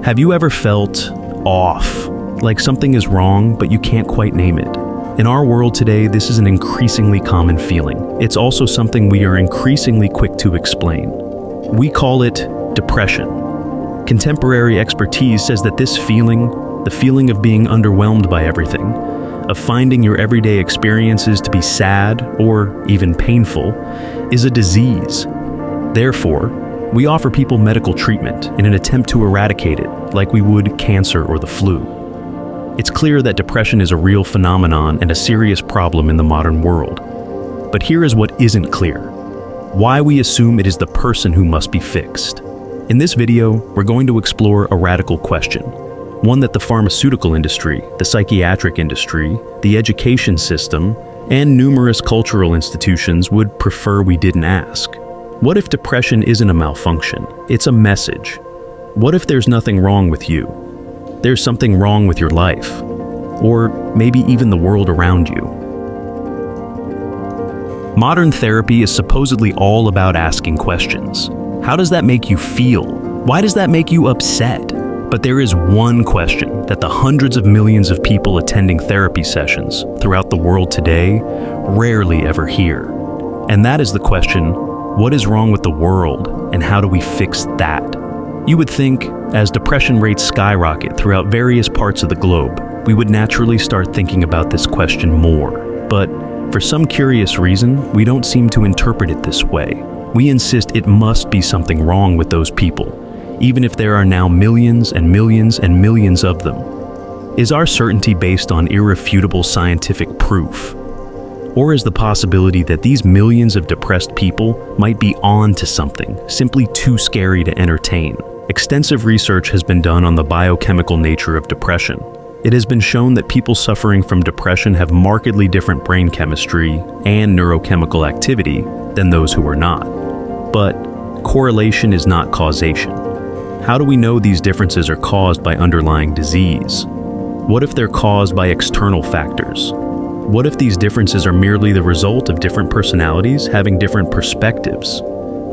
Have you ever felt off, like something is wrong, but you can't quite name it? In our world today, this is an increasingly common feeling. It's also something we are increasingly quick to explain. We call it depression. Contemporary expertise says that this feeling, the feeling of being underwhelmed by everything, of finding your everyday experiences to be sad or even painful, is a disease. Therefore, we offer people medical treatment in an attempt to eradicate it, like we would cancer or the flu. It's clear that depression is a real phenomenon and a serious problem in the modern world. But here is what isn't clear: why we assume it is the person who must be fixed. In this video, we're going to explore a radical question, one that the pharmaceutical industry, the psychiatric industry, the education system, and numerous cultural institutions would prefer we didn't ask. What if depression isn't a malfunction? It's a message. What if there's nothing wrong with you? There's something wrong with your life, or maybe even the world around you. Modern therapy is supposedly all about asking questions. How does that make you feel? Why does that make you upset? But there is one question that the hundreds of millions of people attending therapy sessions throughout the world today rarely ever hear. And that is the question, what is wrong with the world, and how do we fix that? You would think, as depression rates skyrocket throughout various parts of the globe, we would naturally start thinking about this question more. But for some curious reason, we don't seem to interpret it this way. We insist it must be something wrong with those people, even if there are now millions and millions and millions of them. Is our certainty based on irrefutable scientific proof? Or is the possibility that these millions of depressed people might be on to something, simply too scary to entertain? Extensive research has been done on the biochemical nature of depression. It has been shown that people suffering from depression have markedly different brain chemistry and neurochemical activity than those who are not. But correlation is not causation. How do we know these differences are caused by underlying disease? What if they're caused by external factors? What if these differences are merely the result of different personalities having different perspectives?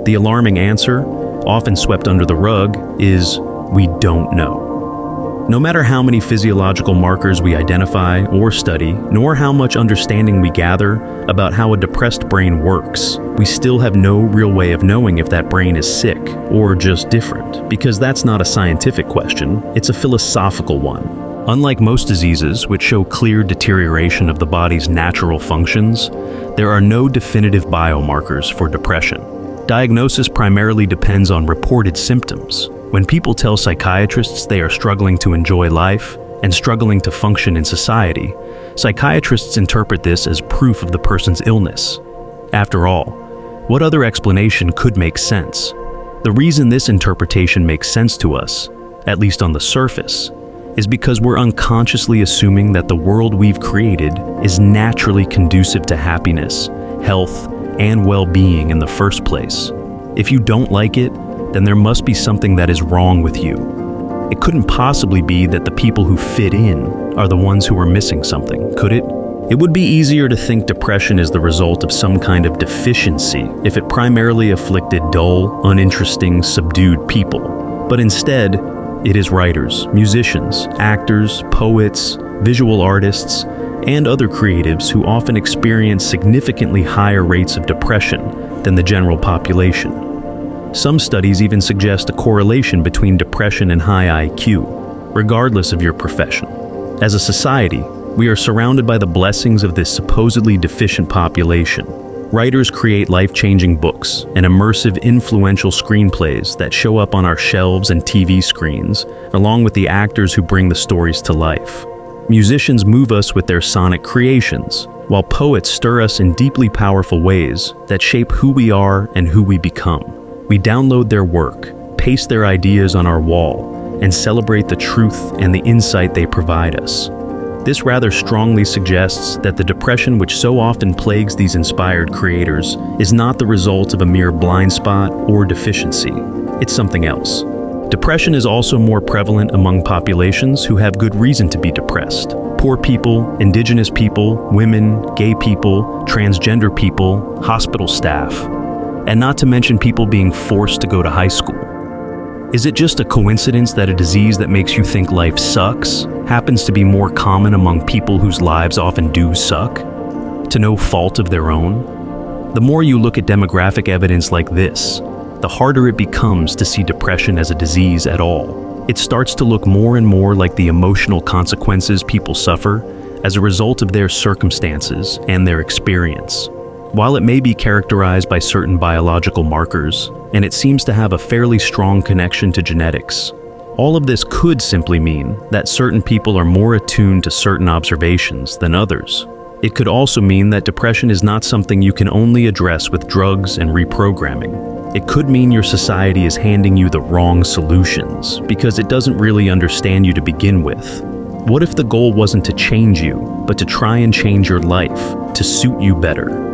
The alarming answer, often swept under the rug, is we don't know. No matter how many physiological markers we identify or study, nor how much understanding we gather about how a depressed brain works, we still have no real way of knowing if that brain is sick or just different, because that's not a scientific question, it's a philosophical one. Unlike most diseases, which show clear deterioration of the body's natural functions, there are no definitive biomarkers for depression. Diagnosis primarily depends on reported symptoms. When people tell psychiatrists they are struggling to enjoy life and struggling to function in society, psychiatrists interpret this as proof of the person's illness. After all, what other explanation could make sense? The reason this interpretation makes sense to us, at least on the surface, is because we're unconsciously assuming that the world we've created is naturally conducive to happiness, health, and well-being in the first place. If you don't like it, then there must be something that is wrong with you. It couldn't possibly be that the people who fit in are the ones who are missing something, could it? It would be easier to think depression is the result of some kind of deficiency if it primarily afflicted dull, uninteresting, subdued people. But instead, it is writers, musicians, actors, poets, visual artists, and other creatives who often experience significantly higher rates of depression than the general population. Some studies even suggest a correlation between depression and high IQ, regardless of your profession. As a society, we are surrounded by the blessings of this supposedly deficient population. Writers create life-changing books and immersive, influential screenplays that show up on our shelves and TV screens, along with the actors who bring the stories to life. Musicians move us with their sonic creations, while poets stir us in deeply powerful ways that shape who we are and who we become. We download their work, paste their ideas on our wall, and celebrate the truth and the insight they provide us. This rather strongly suggests that the depression which so often plagues these inspired creators is not the result of a mere blind spot or deficiency. It's something else. Depression is also more prevalent among populations who have good reason to be depressed. Poor people, indigenous people, women, gay people, transgender people, hospital staff, and not to mention people being forced to go to high school. Is it just a coincidence that a disease that makes you think life sucks happens to be more common among people whose lives often do suck, to no fault of their own? The more you look at demographic evidence like this, the harder it becomes to see depression as a disease at all. It starts to look more and more like the emotional consequences people suffer as a result of their circumstances and their experience. While it may be characterized by certain biological markers, and it seems to have a fairly strong connection to genetics, all of this could simply mean that certain people are more attuned to certain observations than others. It could also mean that depression is not something you can only address with drugs and reprogramming. It could mean your society is handing you the wrong solutions because it doesn't really understand you to begin with. What if the goal wasn't to change you, but to try and change your life to suit you better?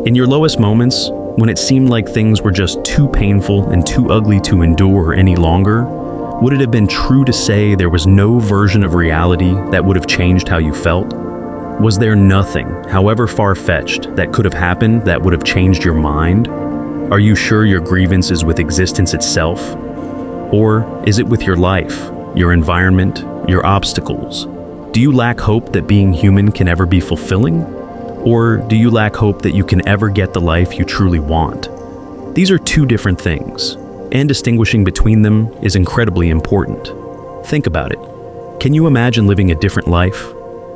In your lowest moments, when it seemed like things were just too painful and too ugly to endure any longer, would it have been true to say there was no version of reality that would have changed how you felt? Was there nothing, however far-fetched, that could have happened that would have changed your mind? Are you sure your grievance is with existence itself? Or is it with your life, your environment, your obstacles? Do you lack hope that being human can ever be fulfilling? Or do you lack hope that you can ever get the life you truly want? These are two different things, and distinguishing between them is incredibly important. Think about it. Can you imagine living a different life?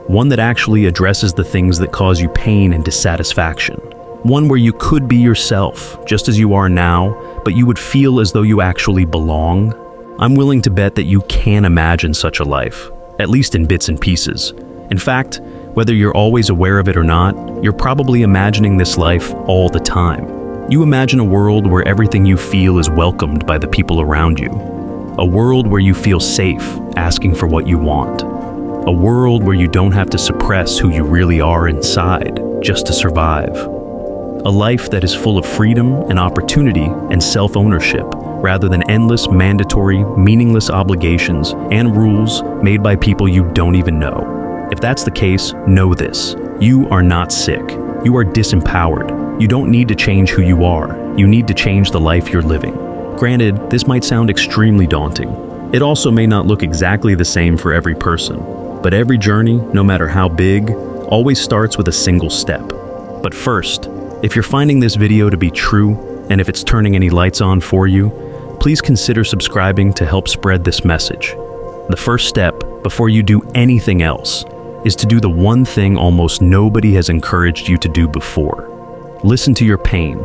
One that actually addresses the things that cause you pain and dissatisfaction. One where you could be yourself, just as you are now, but you would feel as though you actually belong? I'm willing to bet that you can imagine such a life, at least in bits and pieces. In fact, whether you're always aware of it or not, you're probably imagining this life all the time. You imagine a world where everything you feel is welcomed by the people around you. A world where you feel safe asking for what you want. A world where you don't have to suppress who you really are inside just to survive. A life that is full of freedom and opportunity and self-ownership, rather than endless, mandatory, meaningless obligations and rules made by people you don't even know. If that's the case, know this. You are not sick. You are disempowered. You don't need to change who you are. You need to change the life you're living. Granted, this might sound extremely daunting. It also may not look exactly the same for every person. But every journey, no matter how big, always starts with a single step. But first, if you're finding this video to be true, and if it's turning any lights on for you, please consider subscribing to help spread this message. The first step, before you do anything else, is to do the one thing almost nobody has encouraged you to do before. Listen to your pain.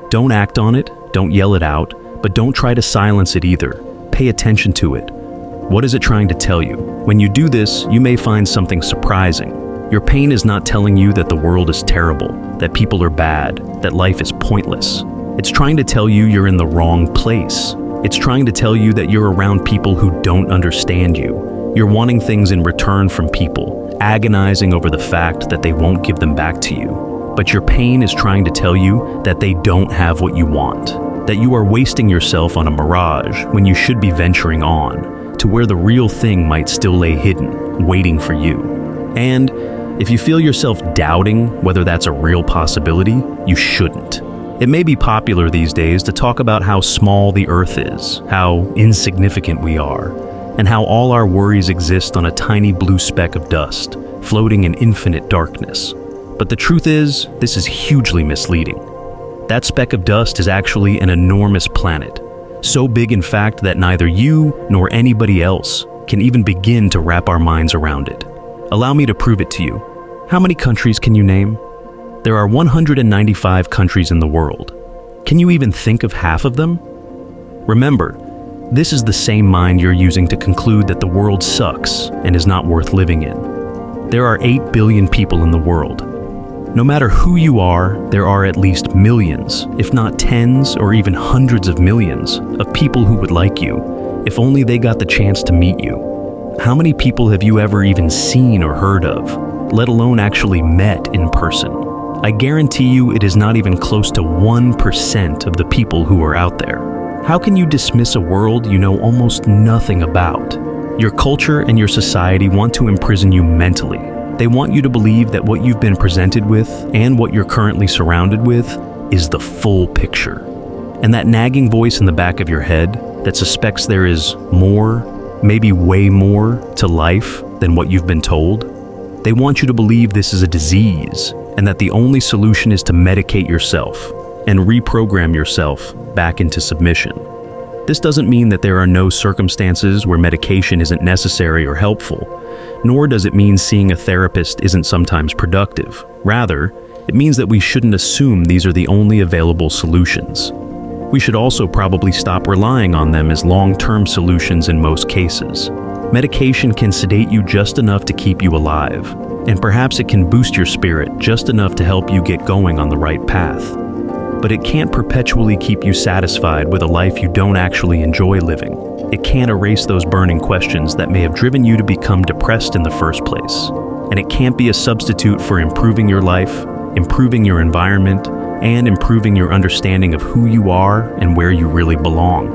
Don't act on it, don't yell it out, but don't try to silence it either. Pay attention to it. What is it trying to tell you? When you do this, you may find something surprising. Your pain is not telling you that the world is terrible, that people are bad, that life is pointless. It's trying to tell you you're in the wrong place. It's trying to tell you that you're around people who don't understand you. You're wanting things in return from people, agonizing over the fact that they won't give them back to you. But your pain is trying to tell you that they don't have what you want, that you are wasting yourself on a mirage when you should be venturing on, to where the real thing might still lay hidden, waiting for you. And if you feel yourself doubting whether that's a real possibility, you shouldn't. It may be popular these days to talk about how small the earth is, how insignificant we are, and how all our worries exist on a tiny blue speck of dust, floating in infinite darkness. But the truth is, this is hugely misleading. That speck of dust is actually an enormous planet, so big in fact that neither you nor anybody else can even begin to wrap our minds around it. Allow me to prove it to you. How many countries can you name? There are 195 countries in the world. Can you even think of half of them? Remember, this is the same mind you're using to conclude that the world sucks and is not worth living in. There are 8 billion people in the world. No matter who you are, there are at least millions, if not tens or even hundreds of millions, of people who would like you, if only they got the chance to meet you. How many people have you ever even seen or heard of, let alone actually met in person? I guarantee you it is not even close to 1% of the people who are out there. How can you dismiss a world you know almost nothing about? Your culture and your society want to imprison you mentally. They want you to believe that what you've been presented with and what you're currently surrounded with is the full picture. And that nagging voice in the back of your head that suspects there is more, maybe way more, to life than what you've been told, they want you to believe this is a disease and that the only solution is to medicate yourself and reprogram yourself back into submission. This doesn't mean that there are no circumstances where medication isn't necessary or helpful, nor does it mean seeing a therapist isn't sometimes productive. Rather, it means that we shouldn't assume these are the only available solutions. We should also probably stop relying on them as long-term solutions in most cases. Medication can sedate you just enough to keep you alive, and perhaps it can boost your spirit just enough to help you get going on the right path. But it can't perpetually keep you satisfied with a life you don't actually enjoy living. It can't erase those burning questions that may have driven you to become depressed in the first place. And it can't be a substitute for improving your life, improving your environment, and improving your understanding of who you are and where you really belong.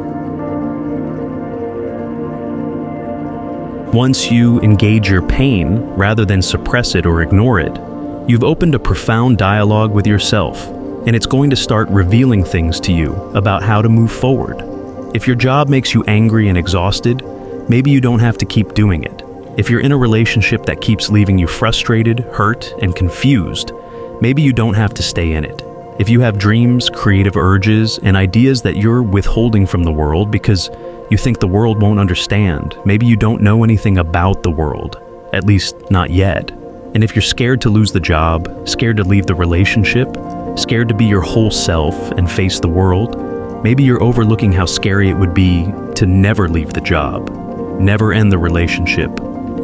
Once you engage your pain, rather than suppress it or ignore it, you've opened a profound dialogue with yourself, and it's going to start revealing things to you about how to move forward. If your job makes you angry and exhausted, maybe you don't have to keep doing it. If you're in a relationship that keeps leaving you frustrated, hurt, and confused, maybe you don't have to stay in it. If you have dreams, creative urges, and ideas that you're withholding from the world because you think the world won't understand, maybe you don't know anything about the world, at least not yet. And if you're scared to lose the job, scared to leave the relationship, scared to be your whole self and face the world, maybe you're overlooking how scary it would be to never leave the job, never end the relationship,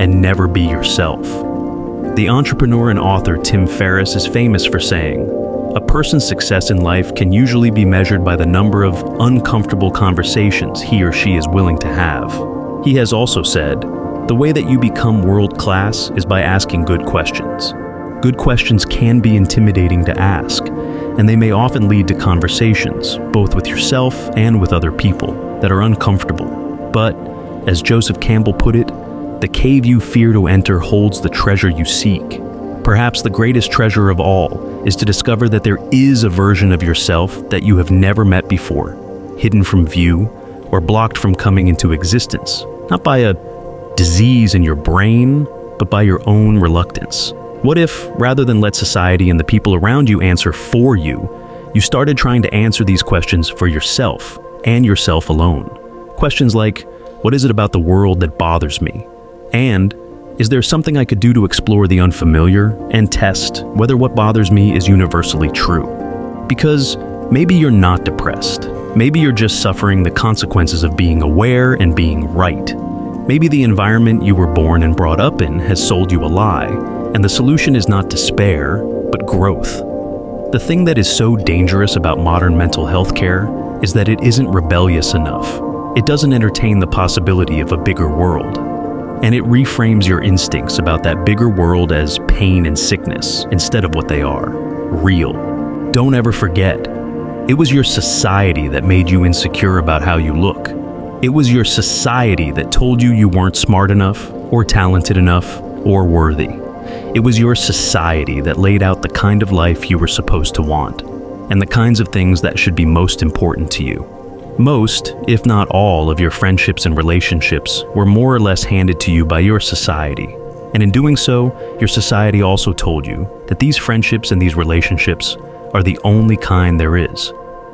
and never be yourself. The entrepreneur and author Tim Ferriss is famous for saying, "A person's success in life can usually be measured by the number of uncomfortable conversations he or she is willing to have." He has also said, "The way that you become world-class is by asking good questions." Good questions can be intimidating to ask, and they may often lead to conversations, both with yourself and with other people, that are uncomfortable. But, as Joseph Campbell put it, the cave you fear to enter holds the treasure you seek. Perhaps the greatest treasure of all is to discover that there is a version of yourself that you have never met before, hidden from view or blocked from coming into existence, not by a disease in your brain, but by your own reluctance. What if, rather than let society and the people around you answer for you, you started trying to answer these questions for yourself and yourself alone? Questions like, what is it about the world that bothers me? And, is there something I could do to explore the unfamiliar and test whether what bothers me is universally true? Because maybe you're not depressed. Maybe you're just suffering the consequences of being aware and being right. Maybe the environment you were born and brought up in has sold you a lie, and the solution is not despair, but growth. The thing that is so dangerous about modern mental health care is that it isn't rebellious enough. It doesn't entertain the possibility of a bigger world. And it reframes your instincts about that bigger world as pain and sickness instead of what they are, real. Don't ever forget, it was your society that made you insecure about how you look. It was your society that told you you weren't smart enough, or talented enough, or worthy. It was your society that laid out the kind of life you were supposed to want, and the kinds of things that should be most important to you. Most, if not all, of your friendships and relationships were more or less handed to you by your society. And in doing so, your society also told you that these friendships and these relationships are the only kind there is.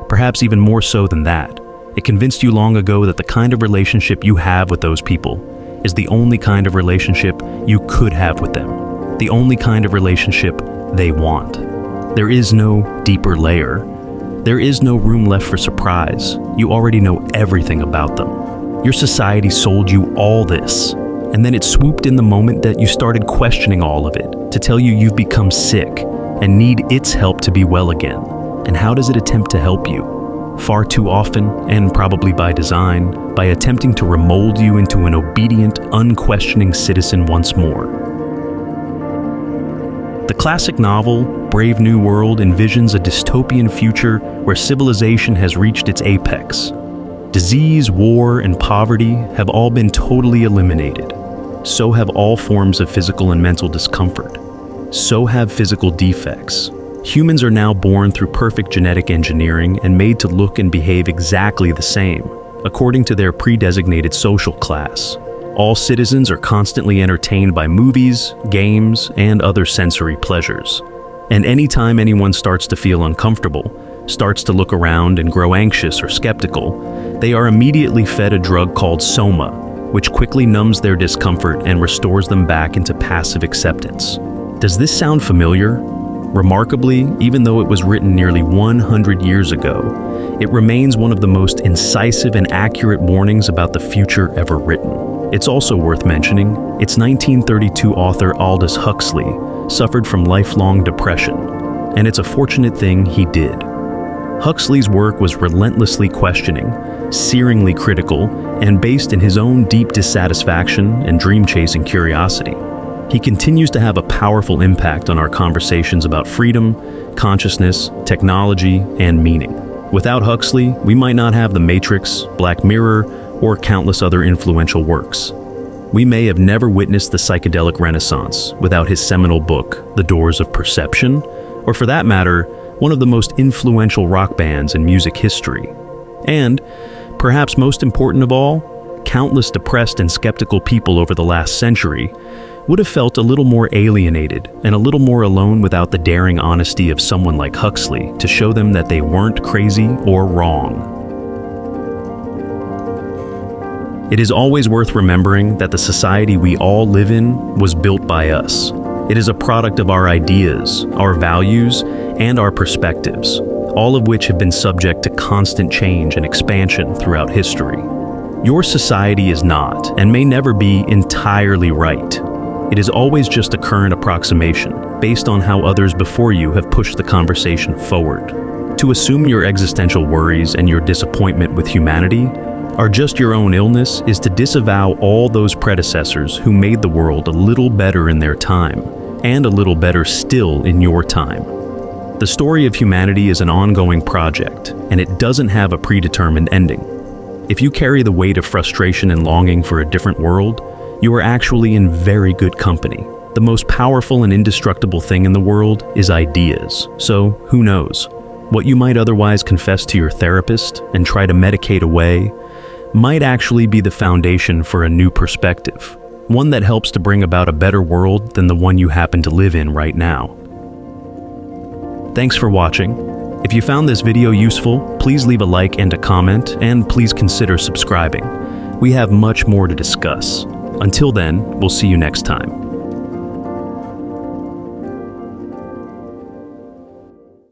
Perhaps even more so than that, it convinced you long ago that the kind of relationship you have with those people is the only kind of relationship you could have with them, the only kind of relationship they want. There is no deeper layer. There is no room left for surprise. You already know everything about them. Your society sold you all this, and then it swooped in the moment that you started questioning all of it to tell you you've become sick and need its help to be well again. And how does it attempt to help you? Far too often, and probably by design, by attempting to remold you into an obedient, unquestioning citizen once more. The classic novel, Brave New World, envisions a dystopian future where civilization has reached its apex. Disease, war, and poverty have all been totally eliminated. So have all forms of physical and mental discomfort. So have physical defects. Humans are now born through perfect genetic engineering and made to look and behave exactly the same, according to their pre-designated social class. All citizens are constantly entertained by movies, games, and other sensory pleasures. And anytime anyone starts to feel uncomfortable, starts to look around and grow anxious or skeptical, they are immediately fed a drug called soma, which quickly numbs their discomfort and restores them back into passive acceptance. Does this sound familiar? Remarkably, even though it was written nearly 100 years ago, it remains one of the most incisive and accurate warnings about the future ever written. It's also worth mentioning, its 1932 author Aldous Huxley suffered from lifelong depression, and it's a fortunate thing he did. Huxley's work was relentlessly questioning, searingly critical, and based in his own deep dissatisfaction and dream-chasing curiosity. He continues to have a powerful impact on our conversations about freedom, consciousness, technology, and meaning. Without Huxley, we might not have The Matrix, Black Mirror, or countless other influential works. We may have never witnessed the psychedelic renaissance without his seminal book, The Doors of Perception, or for that matter, one of the most influential rock bands in music history. And, perhaps most important of all, countless depressed and skeptical people over the last century would have felt a little more alienated and a little more alone without the daring honesty of someone like Huxley to show them that they weren't crazy or wrong. It is always worth remembering that the society we all live in was built by us. It is a product of our ideas, our values, and our perspectives, all of which have been subject to constant change and expansion throughout history. Your society is not, and may never be, entirely right. It is always just a current approximation, based on how others before you have pushed the conversation forward. To assume your existential worries and your disappointment with humanity are just your own illness is to disavow all those predecessors who made the world a little better in their time, and a little better still in your time. The story of humanity is an ongoing project, and it doesn't have a predetermined ending. If you carry the weight of frustration and longing for a different world, you are actually in very good company. The most powerful and indestructible thing in the world is ideas, so who knows? What you might otherwise confess to your therapist and try to medicate away might actually be the foundation for a new perspective, one that helps to bring about a better world than the one you happen to live in right now. Thanks for watching. If you found this video useful, please leave a like and a comment, and please consider subscribing. We have much more to discuss. Until then, we'll see you next time.